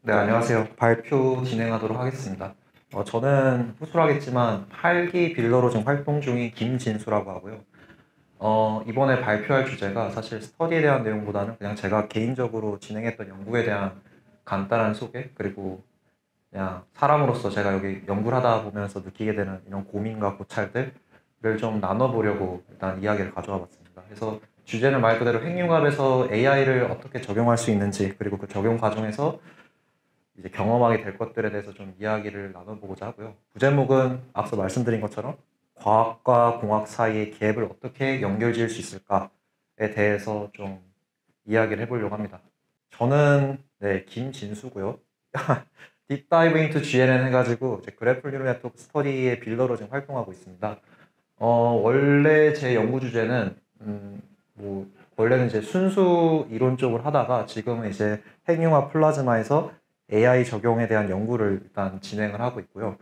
네, 안녕하세요. 발표 진행하도록 하겠습니다. 저는 후술하겠지만 8기 빌더로 지금 활동 중인 김진수라고 하고요. 이번에 발표할 주제가 사실 스터디에 대한 내용보다는 그냥 제가 개인적으로 진행했던 연구에 대한 간단한 소개, 그리고 그냥 사람으로서 제가 여기 연구를 하다 보면서 느끼게 되는 이런 고민과 고찰들을 좀 나눠보려고 일단 이야기를 가져와 봤습니다. 그래서 주제는 말 그대로 핵융합에서 AI를 어떻게 적용할 수 있는지, 그리고 그 적용 과정에서 이제 경험하게 될 것들에 대해서 좀 이야기를 나눠보고자 하고요. 부제목은 앞서 말씀드린 것처럼 과학과 공학 사이의 갭을 어떻게 연결지을 수 있을까에 대해서 좀 이야기를 해보려고 합니다. 저는 김진수고요. 딥 다이브 인투 GNN 해가지고 그래플 뉴럴 네트워크 스터디의 빌더로 지금 활동하고 있습니다. 원래 제 연구 주제는 뭐 원래는 이제 순수 이론 쪽을 하다가 지금은 이제 핵융합 플라즈마에서 AI 적용에 대한 연구를 일단 진행을 하고 있고요.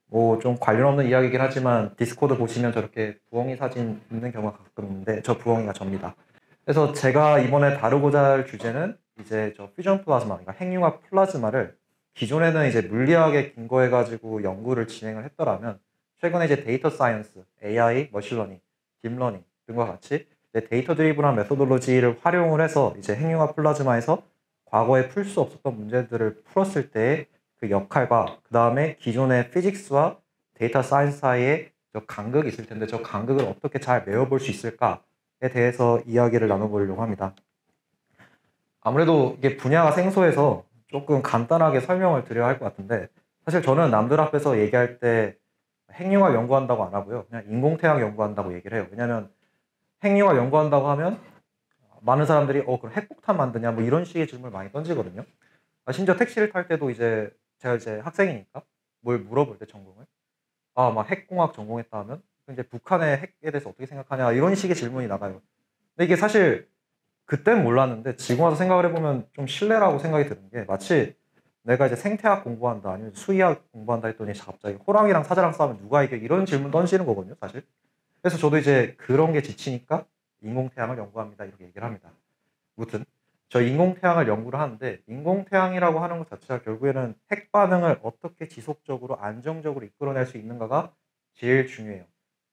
뭐 좀 관련 없는 이야기긴 하지만 디스코드 보시면 저렇게 부엉이 사진 있는 경우가 가끔 있는데 저 부엉이가 접니다. 그래서 제가 이번에 다루고자 할 주제는 이제 저 퓨전 플라즈마, 그러니까 핵융합 플라즈마를 기존에는 이제 물리학에 근거해가지고 연구를 진행을 했더라면 최근에 이제 데이터 사이언스, AI, 머신러닝, 딥러닝 등과 같이 데이터 드리븐한 메소돌로지를 활용을 해서 이제 핵융합 플라즈마에서 과거에 풀 수 없었던 문제들을 풀었을 때의 그 역할과 그 다음에 기존의 피직스와 데이터 사이언스 사이에 저 간극이 있을 텐데 저 간극을 어떻게 잘 메워볼 수 있을까에 대해서 이야기를 나눠보려고 합니다. 아무래도 이게 분야가 생소해서 조금 간단하게 설명을 드려야 할 것 같은데 사실 저는 남들 앞에서 얘기할 때 핵융합 연구한다고 안 하고요. 그냥 인공태양 연구한다고 얘기를 해요. 왜냐하면 핵융합 연구한다고 하면 많은 사람들이 그럼 핵폭탄 만드냐 뭐 이런 식의 질문을 많이 던지거든요. 심지어 택시를 탈 때도 이제 제가 이제 학생이니까 뭘 물어볼 때 전공을 막 핵공학 전공했다 하면 이제 북한의 핵에 대해서 어떻게 생각하냐 이런 식의 질문이 나가요. 근데 이게 사실 그땐 몰랐는데 지금 와서 생각을 해보면 좀 실례라고 생각이 드는 게 마치 내가 이제 생태학 공부한다 아니면 수의학 공부한다 했더니 갑자기 호랑이랑 사자랑 싸우면 누가 이겨 이런 질문 던지는 거거든요 사실. 그래서 저도 이제 그런 게 지치니까 인공태양을 연구합니다 이렇게 얘기를 합니다. 무튼 저 인공태양을 연구를 하는데 인공태양이라고 하는 것 자체가 결국에는 핵 반응을 어떻게 지속적으로 안정적으로 이끌어낼 수 있는가가 제일 중요해요.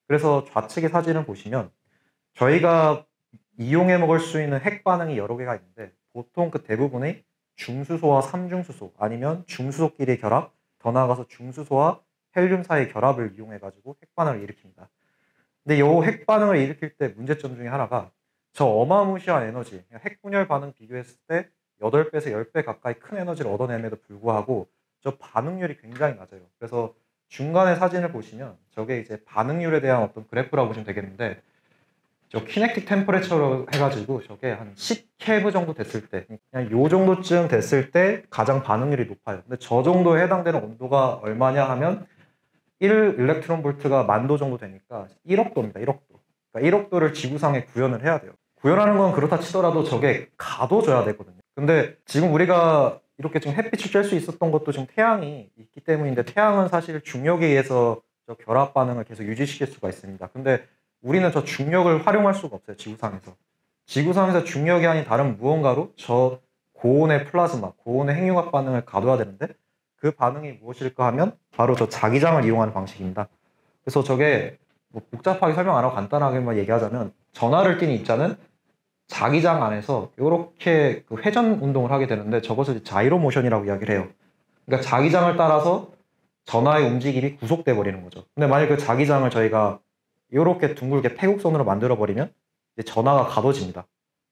그래서 좌측의 사진을 보시면 저희가 이용해 먹을 수 있는 핵 반응이 여러 개가 있는데 보통 그 대부분이 중수소와 삼중수소 아니면 중수소끼리의 결합, 더 나아가서 중수소와 헬륨 사이의 결합을 이용해 가지고 핵 반응을 일으킵니다. 근데 이 핵 반응을 일으킬 때 문제점 중에 하나가 저 어마무시한 에너지, 핵 분열 반응 비교했을 때 8배에서 10배 가까이 큰 에너지를 얻어냄에도 불구하고 저 반응률이 굉장히 낮아요. 그래서 중간에 사진을 보시면 저게 이제 반응률에 대한 어떤 그래프라고 보시면 되겠는데 저 키넥틱 템퍼레처로 해가지고 저게 한 10케브 정도 됐을 때 그냥 요 정도쯤 됐을 때 가장 반응률이 높아요. 근데 저 정도에 해당되는 온도가 얼마냐 하면 1 일렉트론 볼트가 10,000도 정도 되니까 1억 도입니다. 1억 도. 그러니까 1억 도를 지구상에 구현을 해야 돼요. 구현하는 건 그렇다 치더라도 저게 가둬줘야 되거든요. 근데 지금 우리가 이렇게 지금 햇빛을 쬐 수 있었던 것도 지금 태양이 있기 때문인데 태양은 사실 중력에 의해서 저 결합 반응을 계속 유지시킬 수가 있습니다. 근데 우리는 저 중력을 활용할 수가 없어요. 지구상에서. 지구상에서 중력이 아닌 다른 무언가로 저 고온의 플라즈마, 고온의 핵융합 반응을 가둬야 되는데 그 반응이 무엇일까 하면 바로 저 자기장을 이용하는 방식입니다. 그래서 저게 뭐 복잡하게 설명 안 하고 간단하게만 얘기하자면 전하를 띤 입자는 자기장 안에서 이렇게 그 회전 운동을 하게 되는데 저것을 자이로 모션이라고 이야기를 해요. 그러니까 자기장을 따라서 전하의 움직임이 구속돼 버리는 거죠. 근데 만약 그 자기장을 저희가 이렇게 둥글게 패곡선으로 만들어 버리면 이제 전하가 가둬집니다.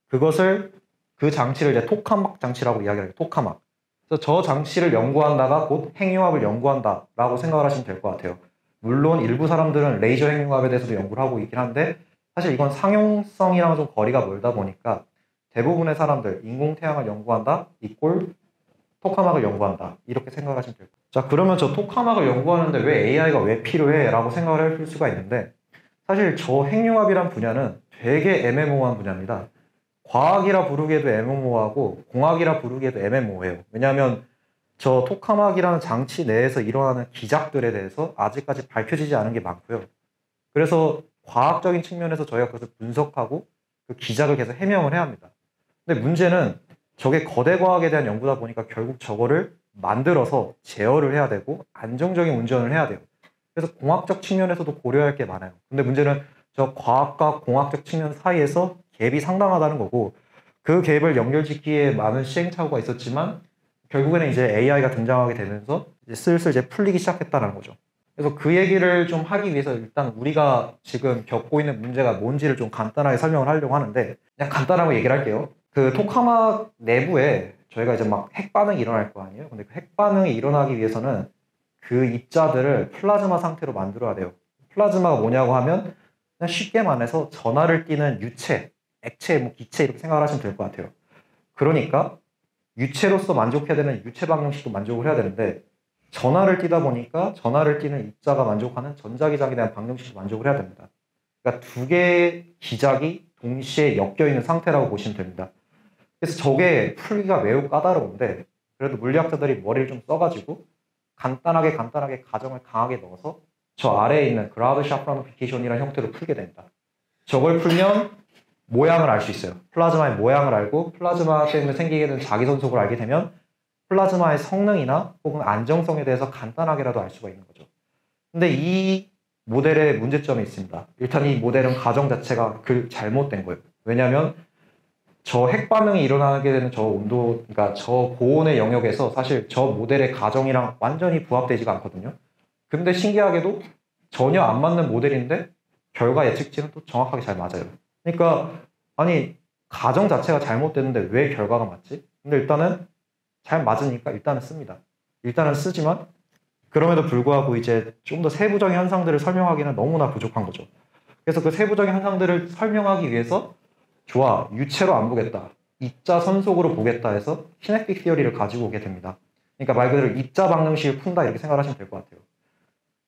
그것을 그 장치를 이제 토카막 장치라고 이야기해요. 토카막. 그래서 저 장치를 연구한다가 곧 핵융합을 연구한다라고 생각을 하시면 될 것 같아요. 물론 일부 사람들은 레이저 핵융합에 대해서도 연구를 하고 있긴 한데 사실 이건 상용성이랑 좀 거리가 멀다 보니까 대부분의 사람들 인공태양을 연구한다 이꼴 토카막을 연구한다 이렇게 생각하시면 될 거예요. 자 그러면 저 토카막을 연구하는데 왜 AI가 왜 필요해? 라고 생각을 할 수가 있는데 사실 저 핵융합이란 분야는 되게 애매모호한 분야입니다. 과학이라 부르기에도 애매모호하고 공학이라 부르기에도 애매모호해요. 왜냐하면 저 토카막이라는 장치 내에서 일어나는 기작들에 대해서 아직까지 밝혀지지 않은 게 많고요. 그래서 과학적인 측면에서 저희가 그것을 분석하고 그 기작을 계속 해명을 해야 합니다. 근데 문제는 저게 거대 과학에 대한 연구다 보니까 결국 저거를 만들어서 제어를 해야 되고 안정적인 운전을 해야 돼요. 그래서 공학적 측면에서도 고려할 게 많아요. 근데 문제는 저 과학과 공학적 측면 사이에서 갭이 상당하다는 거고, 그 갭을 연결짓기에 많은 시행착오가 있었지만 결국에는 이제 AI가 등장하게 되면서 이제 슬슬 이제 풀리기 시작했다는 거죠. 그래서 그 얘기를 좀 하기 위해서 일단 우리가 지금 겪고 있는 문제가 뭔지를 좀 간단하게 설명을 하려고 하는데, 그냥 간단하게 얘기를 할게요. 그 토카막 내부에 저희가 이제 막 핵 반응이 일어날 거 아니에요. 근데 그 핵 반응이 일어나기 위해서는 그 입자들을 플라즈마 상태로 만들어야 돼요. 플라즈마가 뭐냐고 하면 그냥 쉽게 말해서 전하를 띠는 유체, 액체, 뭐 기체 이렇게 생각을 하시면 될 것 같아요. 그러니까 유체로서 만족해야 되는 유체 방정식도 만족을 해야 되는데, 전하를 띠다 보니까 전하를 띠는 입자가 만족하는 전자기장에 대한 방정식도 만족을 해야 됩니다. 그러니까 두 개의 기작이 동시에 엮여 있는 상태라고 보시면 됩니다. 그래서 저게 풀기가 매우 까다로운데, 그래도 물리학자들이 머리를 좀 써가지고 간단하게 가정을 강하게 넣어서 저 아래에 있는 그라우드 샤프라노피케이션이라는 형태로 풀게 됩니다. 저걸 풀면 모양을 알 수 있어요. 플라즈마의 모양을 알고 플라즈마 때문에 생기게 되는 자기선속을 알게 되면 플라즈마의 성능이나 혹은 안정성에 대해서 간단하게라도 알 수가 있는 거죠. 근데 이 모델에 문제점이 있습니다. 일단 이 모델은 가정 자체가 잘못된 거예요. 왜냐하면 저 핵 반응이 일어나게 되는 저 온도, 그러니까 저 고온의 영역에서 사실 저 모델의 가정이랑 완전히 부합되지가 않거든요. 근데 신기하게도 전혀 안 맞는 모델인데 결과 예측치는 또 정확하게 잘 맞아요. 그러니까 아니 가정 자체가 잘못됐는데 왜 결과가 맞지? 근데 일단은 잘 맞으니까 일단은 씁니다. 일단은 쓰지만 그럼에도 불구하고 이제 좀 더 세부적인 현상들을 설명하기는 너무나 부족한 거죠. 그래서 그 세부적인 현상들을 설명하기 위해서 좋아, 유체로 안 보겠다, 입자 선속으로 보겠다 해서 키네틱 시어리를 가지고 오게 됩니다. 그러니까 말 그대로 입자 방정식을 푼다 이렇게 생각하시면 될 것 같아요.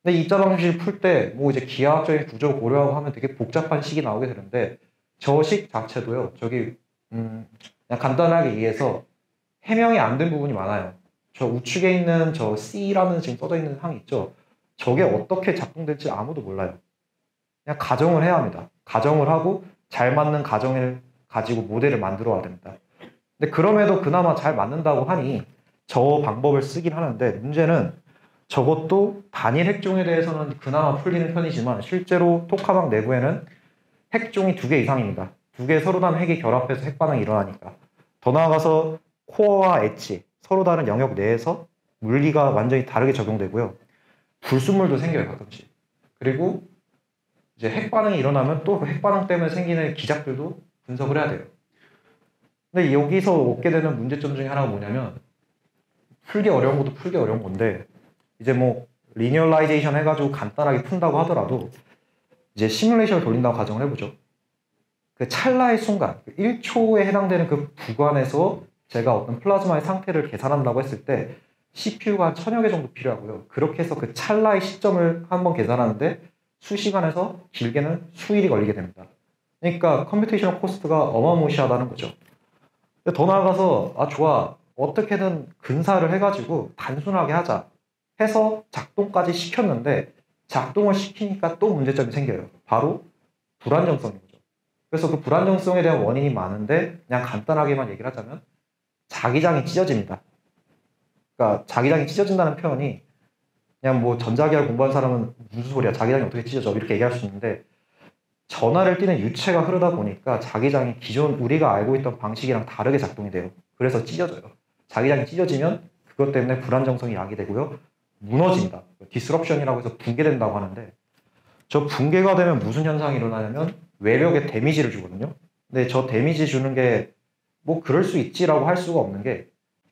근데 입자 방정식을 풀 때 뭐 이제 기하학적인 구조 고려하고 하면 되게 복잡한 식이 나오게 되는데, 저 식 자체도요, 저기 그냥 간단하게 이해해서 해명이 안 된 부분이 많아요. 저 우측에 있는 저 C라는 지금 써져 있는 항이 있죠. 저게 어떻게 작동될지 아무도 몰라요. 그냥 가정을 해야 합니다. 가정을 하고 잘 맞는 가정을 가지고 모델을 만들어 와야 됩니다. 근데 그럼에도 그나마 잘 맞는다고 하니 저 방법을 쓰긴 하는데, 문제는 저것도 단일 핵종에 대해서는 그나마 풀리는 편이지만 실제로 토카막 내부에는 핵종이 2개 이상입니다. 2개 서로 다른 핵이 결합해서 핵 반응이 일어나니까. 더 나아가서 코어와 엣지, 서로 다른 영역 내에서 물리가 완전히 다르게 적용되고요. 불순물도 생겨요, 가끔씩. 그리고 이제 핵 반응이 일어나면 또 핵 반응 때문에 생기는 기작들도 분석을 해야 돼요. 근데 여기서 얻게 되는 문제점 중에 하나가 뭐냐면, 풀기 어려운 것도 풀기 어려운 건데, 이제 뭐 리니어라이제이션 해가지고 간단하게 푼다고 하더라도 이제 시뮬레이션을 돌린다고 가정을 해보죠. 그 찰나의 순간, 1초에 해당되는 그 구간에서 제가 어떤 플라즈마의 상태를 계산한다고 했을 때 CPU가 한 1000여 개 정도 필요하고요. 그렇게 해서 그 찰나의 시점을 한번 계산하는데 수시간에서 길게는 수일이 걸리게 됩니다. 그러니까 컴퓨테이셔널 코스트가 어마무시하다는 거죠. 더 나아가서 좋아, 어떻게든 근사를 해가지고 단순하게 하자 해서 작동까지 시켰는데, 작동을 시키니까 또 문제점이 생겨요. 바로 불안정성인 거죠. 그래서 그 불안정성에 대한 원인이 많은데 그냥 간단하게만 얘기를 하자면 자기장이 찢어집니다. 그러니까 자기장이 찢어진다는 표현이 그냥 뭐 전자기학 공부한 사람은 무슨 소리야, 자기장이 어떻게 찢어져, 이렇게 얘기할 수 있는데, 전하를 띠는 유체가 흐르다 보니까 자기장이 기존 우리가 알고 있던 방식이랑 다르게 작동이 돼요. 그래서 찢어져요. 자기장이 찢어지면 그것 때문에 불안정성이 야기되고요, 무너집니다. 디스럽션이라고 해서 붕괴된다고 하는데, 저 붕괴가 되면 무슨 현상이 일어나냐면 외벽에 데미지를 주거든요. 근데 저 데미지 주는 게 뭐 그럴 수 있지라고 할 수가 없는 게,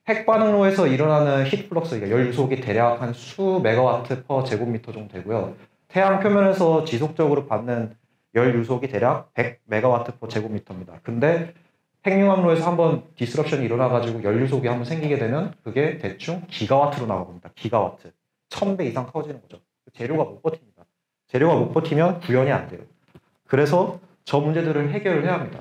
핵반응로에서 일어나는 히트플럭스, 그러니까 열 유속이 대략 한 수 메가와트 퍼 제곱미터 정도 되고요. 태양 표면에서 지속적으로 받는 열 유속이 대략 100 메가와트 퍼 제곱미터입니다. 근데 핵융합로에서 한번 디스럽션이 일어나가지고 열 유속이 한번 생기게 되면 그게 대충 기가와트로 나옵니다. 기가와트. 1000배 이상 커지는 거죠. 재료가 못 버팁니다. 재료가 못 버티면 구현이 안 돼요. 그래서 저 문제들을 해결을 해야 합니다.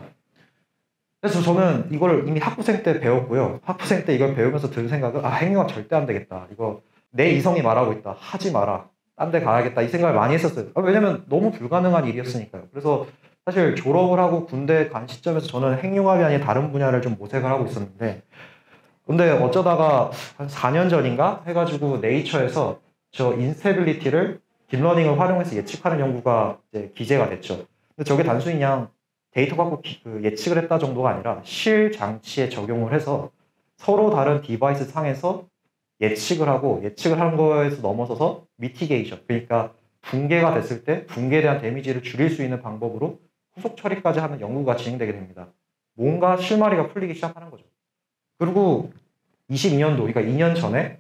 그래서 저는 이걸 이미 학부생 때 배웠고요. 학부생 때 이걸 배우면서 든 생각은, 핵융합 절대 안 되겠다. 이거 내 이성이 말하고 있다. 하지 마라. 딴 데 가야겠다. 이 생각을 많이 했었어요. 왜냐면 너무 불가능한 일이었으니까요. 그래서 사실 졸업을 하고 군대 간 시점에서 저는 핵융합이 아닌 다른 분야를 좀 모색을 하고 있었는데, 근데 어쩌다가 한 4년 전인가 해가지고 네이처에서 저 인스테빌리티를 딥러닝을 활용해서 예측하는 연구가 이제 기재가 됐죠. 근데 저게 단순히 그냥 데이터 갖고 그 예측을 했다 정도가 아니라 실 장치에 적용을 해서 서로 다른 디바이스 상에서 예측을 하고 예측을 하는 거에서 넘어서서 미티게이션, 그러니까 붕괴가 됐을 때 붕괴에 대한 데미지를 줄일 수 있는 방법으로 후속 처리까지 하는 연구가 진행되게 됩니다. 뭔가 실마리가 풀리기 시작하는 거죠. 그리고 22년도, 그러니까 2년 전에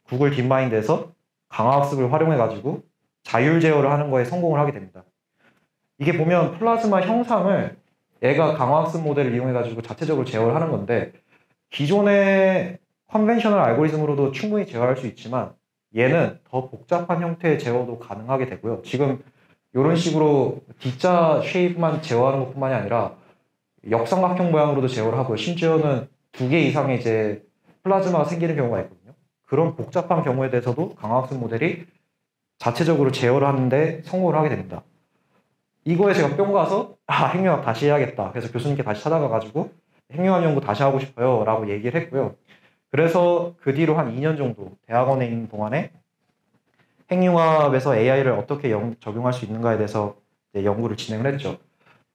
구글 딥마인드에서 강화학습을 활용해가지고 자율 제어를 하는 거에 성공을 하게 됩니다. 이게 보면 플라즈마 형상을 얘가 강화학습 모델을 이용해가지고 자체적으로 제어를 하는 건데 기존의 컨벤셔널 알고리즘으로도 충분히 제어할 수 있지만 얘는 더 복잡한 형태의 제어도 가능하게 되고요. 지금 이런 식으로 D자 쉐입만 제어하는 것뿐만이 아니라 역삼각형 모양으로도 제어를 하고요. 심지어는 2개 이상의 이제 플라즈마가 생기는 경우가 있거든요. 그런 복잡한 경우에 대해서도 강화학습 모델이 자체적으로 제어를 하는데 성공을 하게 됩니다. 이거에 제가 뿅 가서 핵융합 다시 해야겠다. 그래서 교수님께 다시 찾아가가지고 핵융합 연구 다시 하고 싶어요 라고 얘기를 했고요. 그래서 그 뒤로 한 2년 정도 대학원에 있는 동안에 핵융합에서 AI를 어떻게 적용할 수 있는가에 대해서 이제 연구를 진행을 했죠.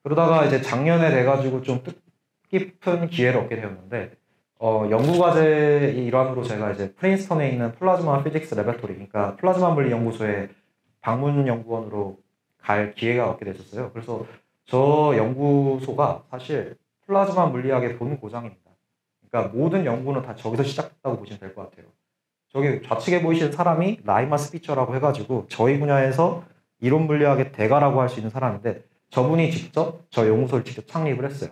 그러다가 이제 작년에 돼가지고 좀 뜻깊은 기회를 얻게 되었는데 연구과제의 일환으로 제가 이제 프린스턴에 있는 플라즈마 피직스 레버토리, 그러니까 플라즈마 물리 연구소에 방문 연구원으로 갈 기회가 얻게 됐었어요. 그래서 저 연구소가 사실 플라즈마 물리학의 본 고장입니다. 그러니까 모든 연구는 다 저기서 시작했다고 보시면 될 것 같아요. 저기 좌측에 보이시는 사람이 라이마 스피처라고 해가지고 저희 분야에서 이론 물리학의 대가라고 할 수 있는 사람인데 저분이 직접 저 연구소를 직접 창립을 했어요.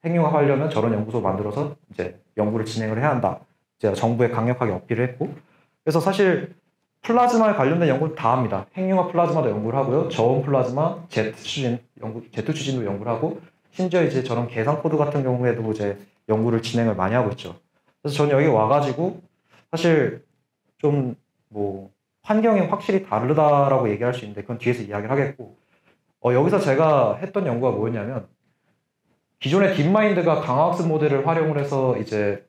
핵융합 하려면 저런 연구소 만들어서 이제 연구를 진행을 해야 한다. 이제 정부에 강력하게 어필을 했고, 그래서 사실 플라즈마에 관련된 연구는 다 합니다. 핵융합 플라즈마도 연구를 하고요. 저온 플라즈마, 제트 추진도 연구를 하고, 심지어 이제 저런 계산 코드 같은 경우에도 이제 연구를 진행을 많이 하고 있죠. 그래서 저는 여기 와가지고 사실 좀 뭐 환경이 확실히 다르다라고 얘기할 수 있는데 그건 뒤에서 이야기를 하겠고, 여기서 제가 했던 연구가 뭐였냐면 기존의 딥마인드가 강화학습 모델을 활용을 해서 이제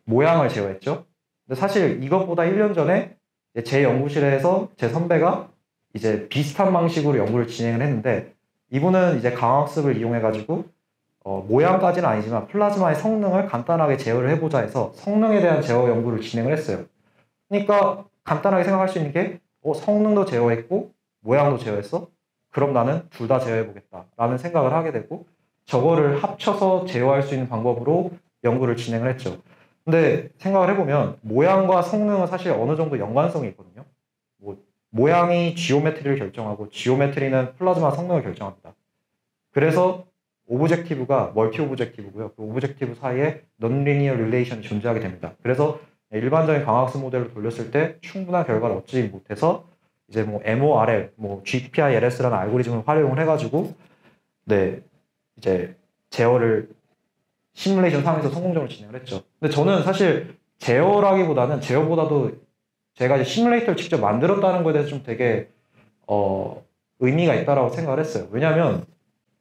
모양을 제어했죠. 근데 사실 이것보다 1년 전에 제 연구실에서 제 선배가 이제 비슷한 방식으로 연구를 진행을 했는데 이분은 이제 강화학습을 이용해가지고 모양까지는 아니지만 플라즈마의 성능을 간단하게 제어를 해보자 해서 성능에 대한 제어 연구를 진행을 했어요. 그러니까 간단하게 생각할 수 있는 게 성능도 제어했고 모양도 제어했어? 그럼 나는 둘 다 제어해보겠다 라는 생각을 하게 되고 저거를 합쳐서 제어할 수 있는 방법으로 연구를 진행을 했죠. 근데 생각을 해보면 모양과 성능은 사실 어느 정도 연관성이 있거든요. 모양이 지오메트리를 결정하고 지오메트리는 플라즈마 성능을 결정합니다. 그래서 오브젝티브가 멀티 오브젝티브고요. 그 오브젝티브 사이에 non-linear relation이 존재하게 됩니다. 그래서 일반적인 강화학습 모델로 돌렸을 때 충분한 결과를 얻지 못해서 이제 뭐 MORL, 뭐 GPILS라는 알고리즘을 활용을 해가지고 이제 제어를 시뮬레이션 상에서 성공적으로 진행을 했죠. 근데 저는 사실 제어라기보다는 제어보다도 제가 이제 시뮬레이터를 직접 만들었다는 거에 대해서 좀 되게 의미가 있다라고 생각을 했어요. 왜냐하면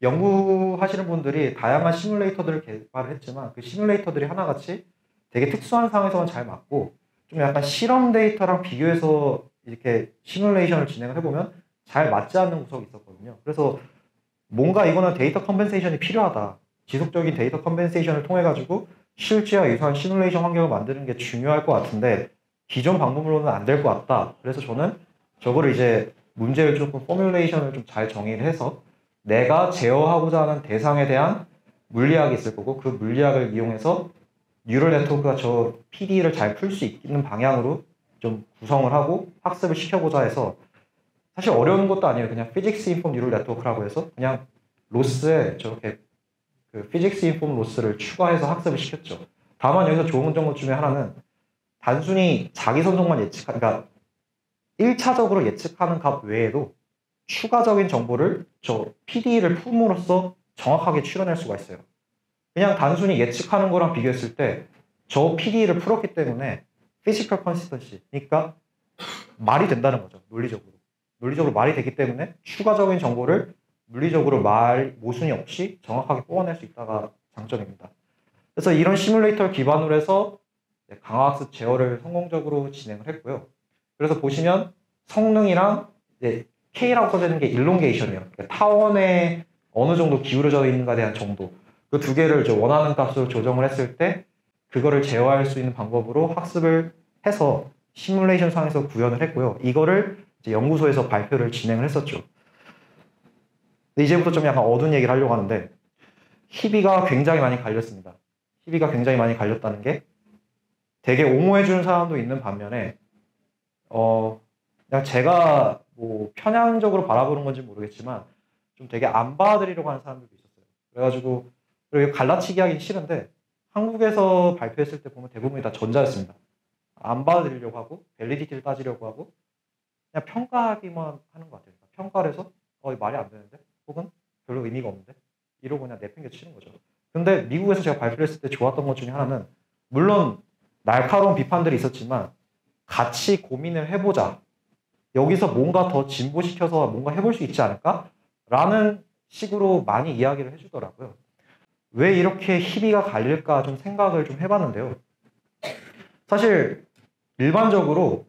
연구하시는 분들이 다양한 시뮬레이터들을 개발을 했지만 그 시뮬레이터들이 하나같이 되게 특수한 상황에서만 잘 맞고 좀 약간 실험 데이터랑 비교해서 이렇게 시뮬레이션을 진행을 해보면 잘 맞지 않는 구석이 있었거든요. 그래서 뭔가 이거는 데이터 컴pen세이션이 필요하다. 지속적인 데이터 컴pen세이션을 통해 가지고 실제와 유사한 시뮬레이션 환경을 만드는 게 중요할 것 같은데 기존 방법으로는 안 될 것 같다. 그래서 저는 저거를 이제 문제를 조금 포뮬레이션을 좀 잘 정의를 해서 내가 제어하고자 하는 대상에 대한 물리학이 있을 거고 그 물리학을 이용해서 뉴럴 네트워크가 저 PD를 잘 풀 수 있는 방향으로 좀 구성을 하고 학습을 시켜보자 해서 사실 어려운 것도 아니에요. 그냥 피직스 인폼 뉴럴 네트워크라고 해서 그냥 로스에 저렇게 그 피직스 인폼 로스를 추가해서 학습을 시켰죠. 다만 여기서 좋은 점 중에 하나는 단순히 자기 선속만 그러니까 1차적으로 예측하는 값 외에도 추가적인 정보를 저 PD를 품으로써 정확하게 추려낼 수가 있어요. 그냥 단순히 예측하는 거랑 비교했을 때 저 PD를 풀었기 때문에 피지컬 컨시스턴시, 그러니까 말이 된다는 거죠. 논리적으로 말이 되기 때문에 추가적인 정보를 물리적으로 모순이 없이 정확하게 뽑아낼 수 있다가 장점입니다. 그래서 이런 시뮬레이터를 기반으로 해서 강화학습 제어를 성공적으로 진행을 했고요. 그래서 보시면 성능이랑 이제 K라고 써지는 게 일롱게이션이에요. 그러니까 타원에 어느 정도 기울어져 있는가에 대한 정도. 그 두 개를 원하는 값으로 조정을 했을 때 그거를 제어할 수 있는 방법으로 학습을 해서 시뮬레이션 상에서 구현을 했고요. 이거를 이제 연구소에서 발표를 진행을 했었죠. 근데 이제부터 좀 약간 어두운 얘기를 하려고 하는데 희비가 굉장히 많이 갈렸습니다. 희비가 굉장히 많이 갈렸다는 게 되게 옹호해주는 사람도 있는 반면에 그냥 제가 뭐 편향적으로 바라보는 건지 모르겠지만 좀 되게 안 받아들이려고 하는 사람들도 있었어요. 그래가지고 그리고 갈라치기 하기 싫은데 한국에서 발표했을 때 보면 대부분이 다 전자였습니다. 안 받아들이려고 하고 밸리디티를 따지려고 하고 그냥 평가하기만 하는 것 같아요. 평가를 해서 말이 안 되는데 혹은 별로 의미가 없는데 이러고 그냥 내팽겨 치는 거죠. 근데 미국에서 제가 발표를 했을 때 좋았던 것 중에 하나는 물론 날카로운 비판들이 있었지만 같이 고민을 해보자. 여기서 뭔가 더 진보시켜서 뭔가 해볼 수 있지 않을까? 라는 식으로 많이 이야기를 해주더라고요. 왜 이렇게 희비가 갈릴까 좀 생각을 좀 해봤는데요. 사실 일반적으로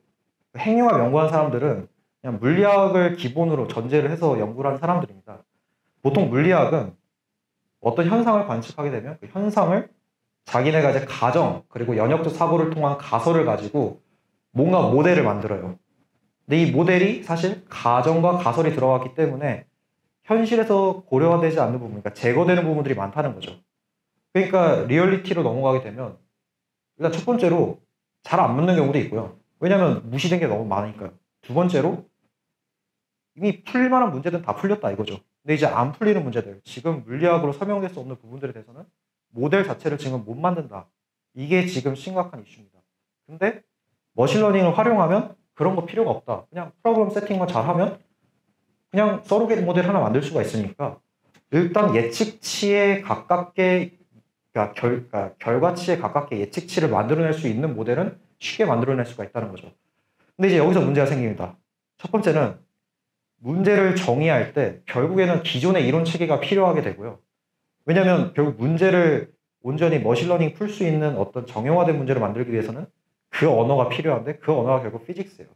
행위학 연구한 사람들은 그냥 물리학을 기본으로 전제를 해서 연구를 하는 사람들입니다. 보통 물리학은 어떤 현상을 관측하게 되면 그 현상을 자기네가 이제 가정 그리고 연역적 사고를 통한 가설을 가지고 뭔가 모델을 만들어요. 근데 이 모델이 사실 가정과 가설이 들어갔기 때문에 현실에서 고려가 되지 않는 부분, 그러니까 제거되는 부분들이 많다는 거죠. 그러니까 리얼리티로 넘어가게 되면 일단 첫 번째로 잘 안 맞는 경우도 있고요. 왜냐하면 무시된 게 너무 많으니까요. 두 번째로 이미 풀릴 만한 문제들은 다 풀렸다 이거죠. 근데 이제 안 풀리는 문제들, 지금 물리학으로 설명될 수 없는 부분들에 대해서는 모델 자체를 지금 못 만든다. 이게 지금 심각한 이슈입니다. 근데 머신러닝을 활용하면 그런 거 필요가 없다. 그냥 프로그램 세팅만 잘하면 그냥 서로게이트 모델 하나 만들 수가 있으니까 일단 예측치에 가깝게 그러니까 결과치에 가깝게 예측치를 만들어낼 수 있는 모델은 쉽게 만들어낼 수가 있다는 거죠. 근데 이제 여기서 문제가 생깁니다. 첫 번째는 문제를 정의할 때 결국에는 기존의 이론 체계가 필요하게 되고요. 왜냐하면 결국 문제를 온전히 머신러닝 풀 수 있는 어떤 정형화된 문제를 만들기 위해서는 그 언어가 필요한데 그 언어가 결국 피직스예요.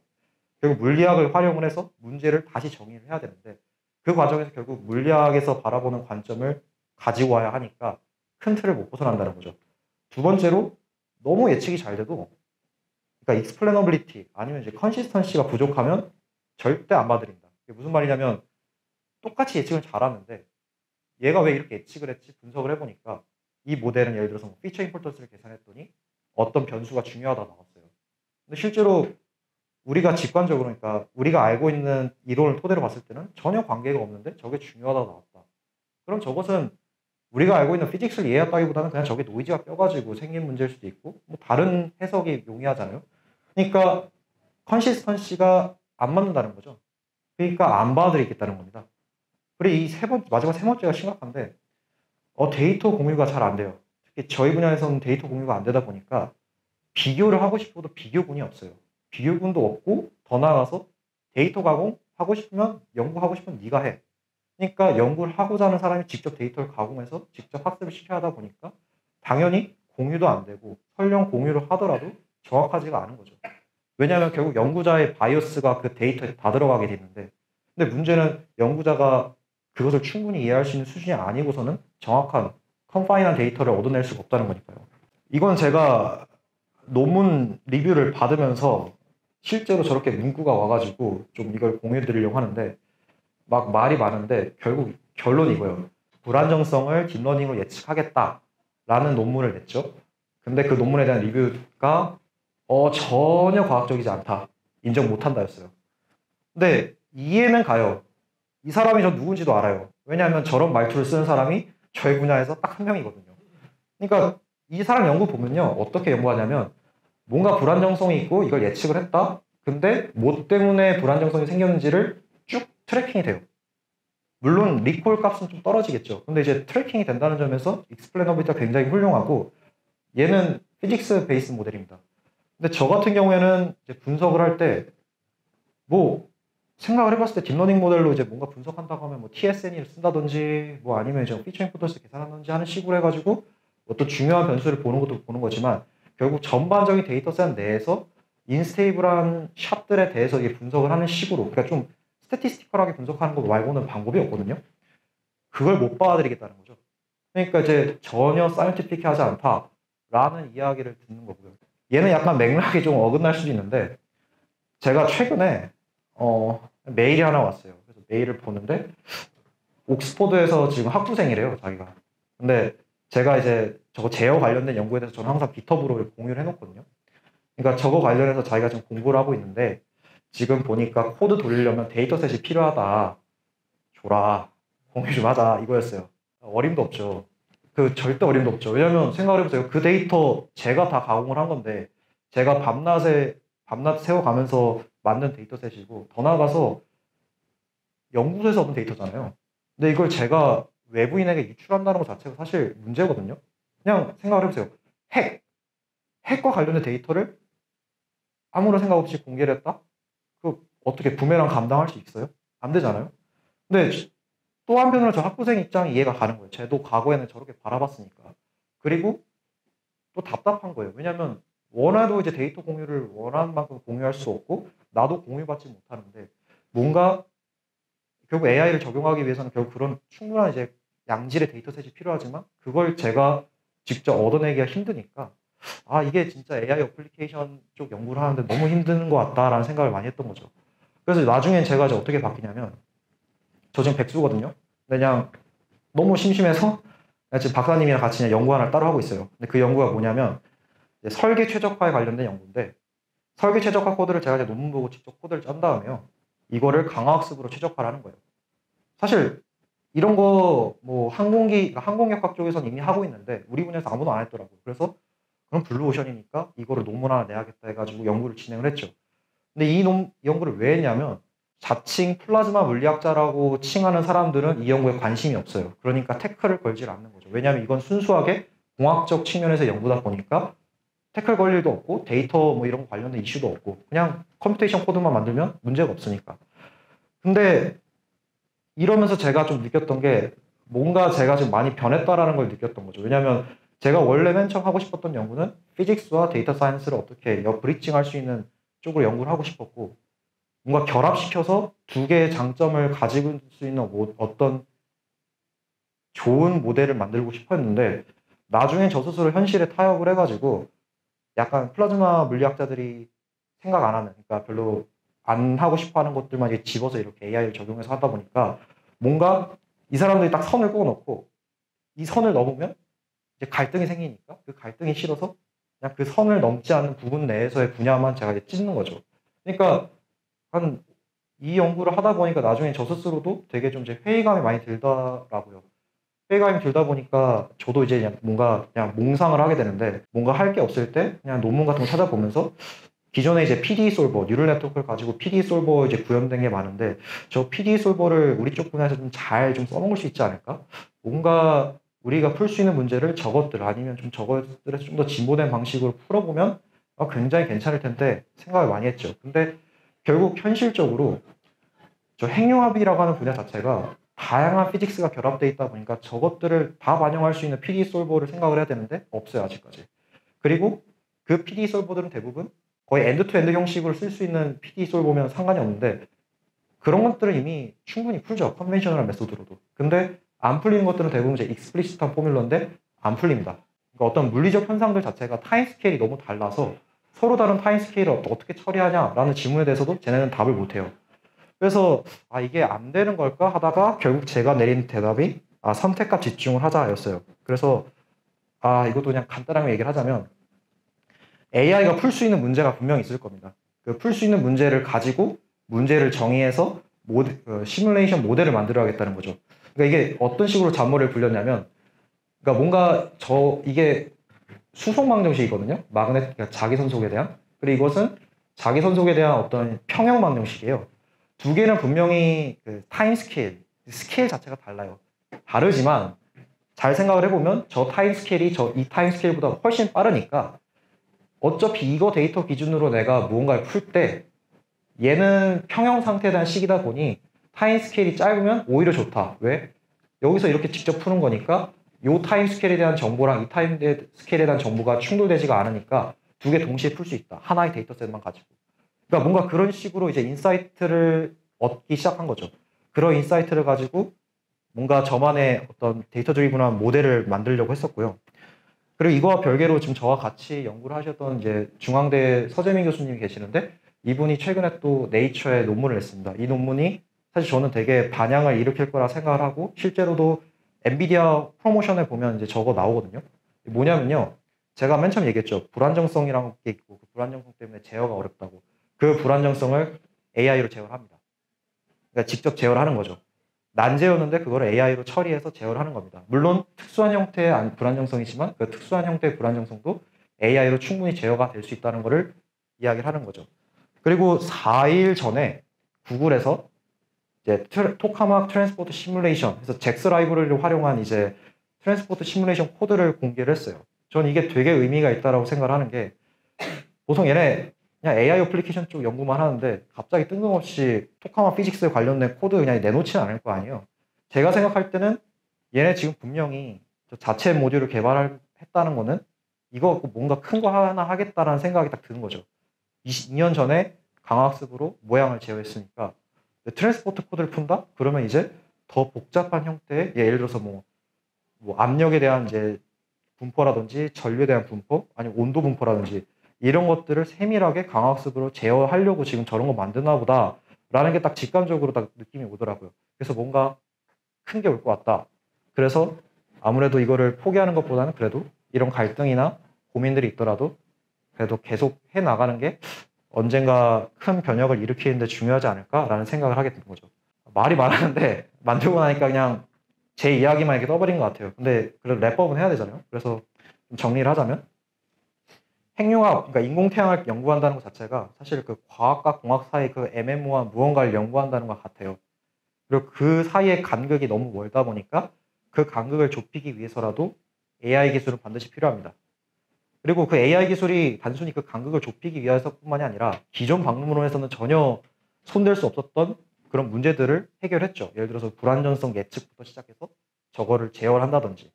결국 물리학을 활용을 해서 문제를 다시 정의를 해야 되는데 그 과정에서 결국 물리학에서 바라보는 관점을 가지고 와야 하니까 큰 틀을 못 벗어난다는 거죠. 두 번째로 너무 예측이 잘 돼도 그러니까 explainability 아니면 이제 consistency가 부족하면 절대 안 받아들인다. 이게 무슨 말이냐면 똑같이 예측을 잘하는데 얘가 왜 이렇게 예측을 했지 분석을 해보니까 이 모델은 예를 들어서 피처 임포턴스를 계산했더니 어떤 변수가 중요하다 나왔어요. 근데 실제로 우리가 직관적으로 그러니까 우리가 알고 있는 이론을 토대로 봤을 때는 전혀 관계가 없는데 저게 중요하다 나왔다. 그럼 저것은 우리가 알고 있는 피직스를 이해했다기보다는 그냥 저게 노이즈가 껴가지고 생긴 문제일 수도 있고 뭐 다른 해석이 용이하잖아요. 그러니까 컨시스턴시가 안 맞는다는 거죠. 그러니까 안 받아들이겠다는 겁니다. 그리고 마지막 세 번째가 심각한데 데이터 공유가 잘 안 돼요. 특히 저희 분야에서는 데이터 공유가 안 되다 보니까 비교를 하고 싶어도 비교군이 없어요. 비교군도 없고 더 나아가서 데이터 가공하고 싶으면 연구하고 싶으면 네가 해. 그러니까 연구를 하고자 하는 사람이 직접 데이터를 가공해서 직접 학습을 시켜야 하다 보니까 당연히 공유도 안 되고 설령 공유를 하더라도 정확하지가 않은 거죠. 왜냐하면 결국 연구자의 바이어스가 그 데이터에 다 들어가게 되는데 근데 문제는 연구자가 그것을 충분히 이해할 수 있는 수준이 아니고서는 정확한 컨파인한 데이터를 얻어낼 수가 없다는 거니까요. 이건 제가 논문 리뷰를 받으면서 실제로 저렇게 문구가 와가지고 좀 이걸 공유해 드리려고 하는데 막 말이 많은데 결국 결론이 이거예요. 불안정성을 딥러닝으로 예측하겠다라는 논문을 냈죠. 근데 그 논문에 대한 리뷰가 전혀 과학적이지 않다. 인정 못한다였어요. 근데 이해는 가요. 이 사람이 저 누군지도 알아요. 왜냐하면 저런 말투를 쓰는 사람이 저희 분야에서 딱 한 명이거든요. 그러니까 이 사람 연구 보면요. 어떻게 연구하냐면 뭔가 불안정성이 있고 이걸 예측을 했다. 근데 뭐 때문에 불안정성이 생겼는지를 쭉 트래킹이 돼요. 물론 리콜 값은 좀 떨어지겠죠. 근데 이제 트래킹이 된다는 점에서 익스플레너비티가 굉장히 훌륭하고 얘는 피직스 베이스 모델입니다. 근데 저 같은 경우에는 이제 분석을 할 때 뭐 생각을 해봤을 때 딥러닝 모델로 이제 뭔가 분석한다고 하면 뭐 TSN을 쓴다든지 뭐 아니면 이제 피처 인포턴스 계산하든지 하는 식으로 해가지고 어떤 중요한 변수를 보는 것도 보는 거지만 결국 전반적인 데이터셋 내에서 인스테이블한 샷들에 대해서 이게 분석을 하는 식으로, 그러니까 좀 스태티스티컬하게 분석하는 거 말고는 방법이 없거든요. 그걸 못 받아들이겠다는 거죠. 그러니까 이제 전혀 사이언티픽하지 않다라는 이야기를 듣는 거고요. 얘는 약간 맥락이 좀 어긋날 수도 있는데, 제가 최근에 메일이 하나 왔어요. 그래서 메일을 보는데 옥스퍼드에서 지금 학부생이래요, 자기가. 근데 제가 이제 저거 제어 관련된 연구에 대해서 저는 항상 깃허브로 공유를 해놓거든요. 그러니까 저거 관련해서 자기가 지금 공부를 하고 있는데, 지금 보니까 코드 돌리려면 데이터셋이 필요하다. 줘라. 공유 좀 하자. 이거였어요. 어림도 없죠. 그 절대 어림도 없죠. 왜냐면 생각을 해보세요. 그 데이터 제가 다 가공을 한 건데, 제가 밤낮 세워가면서 만든 데이터셋이고, 더 나아가서 연구소에서 얻은 데이터잖아요. 근데 이걸 제가 외부인에게 유출한다는 것 자체가 사실 문제거든요. 그냥 생각을 해보세요. 핵과 관련된 데이터를 아무런 생각 없이 공개를 했다? 그 어떻게 부메랑 감당할 수 있어요? 안 되잖아요. 근데 또 한편으로 저 학부생 입장이 이해가 가는 거예요. 쟤도 과거에는 저렇게 바라봤으니까. 그리고 또 답답한 거예요. 왜냐면 원해도 이제 데이터 공유를 원하는 만큼 공유할 수 없고, 나도 공유받지 못하는데, 뭔가 결국 AI를 적용하기 위해서는 결국 그런 충분한 이제 양질의 데이터셋이 필요하지만, 그걸 제가 직접 얻어내기가 힘드니까, 아, 이게 진짜 AI 어플리케이션 쪽 연구를 하는데 너무 힘든 것 같다라는 생각을 많이 했던 거죠. 그래서 나중엔 제가 이제 어떻게 바뀌냐면, 저 지금 백수거든요. 그냥 너무 심심해서 지금 박사님이랑 같이 그냥 연구 하나를 따로 하고 있어요. 근데 그 연구가 뭐냐면, 이제 설계 최적화에 관련된 연구인데, 설계 최적화 코드를 제가 이제 논문 보고 직접 코드를 짠 다음에요, 이거를 강화학습으로 최적화를 하는 거예요. 사실 이런 거 뭐 항공역학 쪽에서는 이미 하고 있는데 우리 분야에서 아무도 안 했더라고요. 그래서 그럼 블루오션이니까 이거를 논문 하나 내야겠다 해가지고 연구를 진행을 했죠. 근데 이 연구를 왜 했냐면, 자칭 플라즈마 물리학자라고 칭하는 사람들은 이 연구에 관심이 없어요. 그러니까 태클을 걸질 않는 거죠. 왜냐하면 이건 순수하게 공학적 측면에서 연구다 보니까 태클 걸 일도 없고, 데이터 뭐 이런 거 관련된 이슈도 없고, 그냥 컴퓨테이션 코드만 만들면 문제가 없으니까. 근데 이러면서 제가 좀 느꼈던 게, 뭔가 제가 지금 많이 변했다라는 걸 느꼈던 거죠. 왜냐하면 제가 원래 맨 처음 하고 싶었던 연구는 피직스와 데이터 사이언스를 어떻게 브릿징할 수 있는 쪽으로 연구를 하고 싶었고, 뭔가 결합시켜서 두 개의 장점을 가지고 있을 수 있는 어떤 좋은 모델을 만들고 싶었는데, 나중에 저 스스로 현실에 타협을 해가지고 약간 플라즈마 물리학자들이 생각 안 하는, 그러니까 별로 안 하고 싶어 하는 것들만 이제 집어서 이렇게 AI를 적용해서 하다 보니까, 뭔가 이 사람들이 딱 선을 그어놓고 이 선을 넘으면 이제 갈등이 생기니까, 그 갈등이 싫어서 그냥 그 선을 넘지 않는 부분 내에서의 분야만 제가 이제 찢는 거죠. 그러니까 이 연구를 하다 보니까 나중에 저 스스로도 되게 좀 이제 회의감이 많이 들더라고요. 회의감이 들다 보니까 저도 이제 그냥 몽상을 하게 되는데, 뭔가 할 게 없을 때 그냥 논문 같은 거 찾아보면서, 기존에 이제 PD 솔버, 뉴럴 네트워크를 가지고 PD 솔버 이제 구현된 게 많은데, 저 PD 솔버를 우리 쪽 분야에서 좀 잘 좀 써먹을 수 있지 않을까? 뭔가 우리가 풀 수 있는 문제를 저것들 아니면 좀 저것들에서 좀 더 진보된 방식으로 풀어보면 굉장히 괜찮을 텐데 생각을 많이 했죠. 근데 결국 현실적으로 저 핵융합이라고 하는 분야 자체가 다양한 피직스가 결합되어 있다 보니까 저것들을 다 반영할 수 있는 PD 솔버를 생각을 해야 되는데 없어요, 아직까지. 그리고 그 PD 솔버들은 대부분 거의 엔드-투-엔드 형식으로 쓸 수 있는 PD 솔버면 상관이 없는데, 그런 것들은 이미 충분히 풀죠, 컨벤셔널한 메소드로도. 근데 안 풀리는 것들은 대부분 이제 익스플리시트한 포뮬러인데 안 풀립니다. 그러니까 어떤 물리적 현상들 자체가 타임 스케일이 너무 달라서 서로 다른 타임 스케일을 어떻게 처리하냐라는 질문에 대해서도 쟤네는 답을 못해요. 그래서 이게 안 되는 걸까 하다가 결국 제가 내린 대답이 선택과 집중을 하자였어요. 그래서 이것도 그냥 간단하게 얘기를 하자면, AI가 풀 수 있는 문제가 분명히 있을 겁니다. 그 풀 수 있는 문제를 가지고 문제를 정의해서 시뮬레이션 모델을 만들어야겠다는 거죠. 그러니까 이게 어떤 식으로 잡머리를 굴렸냐면, 그러니까 뭔가 이게 수송망 정식이거든요. 그러니까 자기선속에 대한. 그리고 이것은 자기선속에 대한 어떤 평형망 정식이에요. 두 개는 분명히 그 타임 스케일 자체가 달라요. 다르지만 잘 생각을 해보면 저 타임 스케일이 이 타임 스케일보다 훨씬 빠르니까, 어차피 이거 데이터 기준으로 내가 무언가를 풀 때 얘는 평형 상태에 대한 식이다 보니 타임 스케일이 짧으면 오히려 좋다. 왜? 여기서 이렇게 직접 푸는 거니까 요 타임 스케일에 대한 정보랑 이 타임 스케일에 대한 정보가 충돌되지가 않으니까 두 개 동시에 풀 수 있다. 하나의 데이터셋만 가지고. 그러니까 뭔가 그런 식으로 이제 인사이트를 얻기 시작한 거죠. 그런 인사이트를 가지고 뭔가 저만의 어떤 데이터 드리븐한 모델을 만들려고 했었고요. 그리고 이거와 별개로 지금 저와 같이 연구를 하셨던 이제 중앙대 서재민 교수님이 계시는데 이분이 최근에 또 네이처에 논문을 냈습니다. 이 논문이 사실 저는 되게 반향을 일으킬 거라 생각을 하고 실제로도 엔비디아 프로모션에 보면 이제 저거 나오거든요. 뭐냐면요. 제가 맨 처음 얘기했죠. 불안정성이라는 게 있고 그 불안정성 때문에 제어가 어렵다고. 그 불안정성을 AI로 제어를 합니다. 그러니까 직접 제어를 하는 거죠. 난제였는데 그걸 AI로 처리해서 제어를 하는 겁니다. 물론 특수한 형태의 불안정성이지만 그 특수한 형태의 불안정성도 AI로 충분히 제어가 될 수 있다는 것을 이야기를 하는 거죠. 그리고 4일 전에 구글에서 이제 토카막 트랜스포트 시뮬레이션 그래서 잭스 라이브러리를 활용한 이제 트랜스포트 시뮬레이션 코드를 공개를 했어요. 저는 이게 되게 의미가 있다라고 생각을 하는 게 보통 얘네 그냥 AI 어플리케이션 쪽 연구만 하는데 갑자기 뜬금없이 토카마 피직스에 관련된 코드 그냥 내놓지는 않을 거 아니에요. 제가 생각할 때는 얘네 지금 분명히 자체 모듈을 개발했다는 거는 이거 뭔가 큰 거 하나 하겠다라는 생각이 딱 드는 거죠. 22년 전에 강화학습으로 모양을 제어했으니까 트랜스포트 코드를 푼다? 그러면 이제 더 복잡한 형태의 예를 들어서 뭐 압력에 대한 이제 분포라든지 전류에 대한 분포 아니면 온도 분포라든지 이런 것들을 세밀하게 강화학습으로 제어하려고 지금 저런 거 만드나 보다 라는 게 딱 직감적으로 딱 느낌이 오더라고요. 그래서 뭔가 큰 게 올 것 같다. 그래서 아무래도 이거를 포기하는 것보다는 그래도 이런 갈등이나 고민들이 있더라도 그래도 계속 해 나가는 게 언젠가 큰 변혁을 일으키는 데 중요하지 않을까라는 생각을 하게 된 거죠. 말이 많았는데 만들고 나니까 그냥 제 이야기만 이렇게 떠버린 것 같아요. 근데 그래도 랩업은 해야 되잖아요. 그래서 좀 정리를 하자면 핵융합, 그러니까 인공태양을 연구한다는 것 자체가 사실 그 과학과 공학 사이 그 애매모호한 무언가를 연구한다는 것 같아요. 그리고 그 사이의 간극이 너무 멀다 보니까 그 간극을 좁히기 위해서라도 AI 기술은 반드시 필요합니다. 그리고 그 AI 기술이 단순히 그 간극을 좁히기 위해서뿐만이 아니라 기존 방법론에서는 전혀 손댈 수 없었던 그런 문제들을 해결했죠. 예를 들어서 불안전성 예측부터 시작해서 저거를 제어한다든지.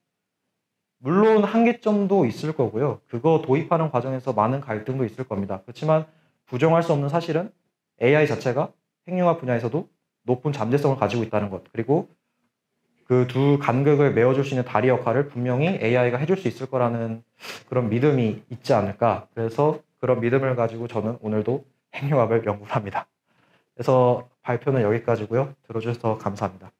물론 한계점도 있을 거고요. 그거 도입하는 과정에서 많은 갈등도 있을 겁니다. 그렇지만 부정할 수 없는 사실은 AI 자체가 핵융합 분야에서도 높은 잠재성을 가지고 있다는 것. 그리고 그 두 간극을 메워줄 수 있는 다리 역할을 분명히 AI가 해줄 수 있을 거라는 그런 믿음이 있지 않을까. 그래서 그런 믿음을 가지고 저는 오늘도 핵융합을 연구합니다. 그래서 발표는 여기까지고요. 들어주셔서 감사합니다.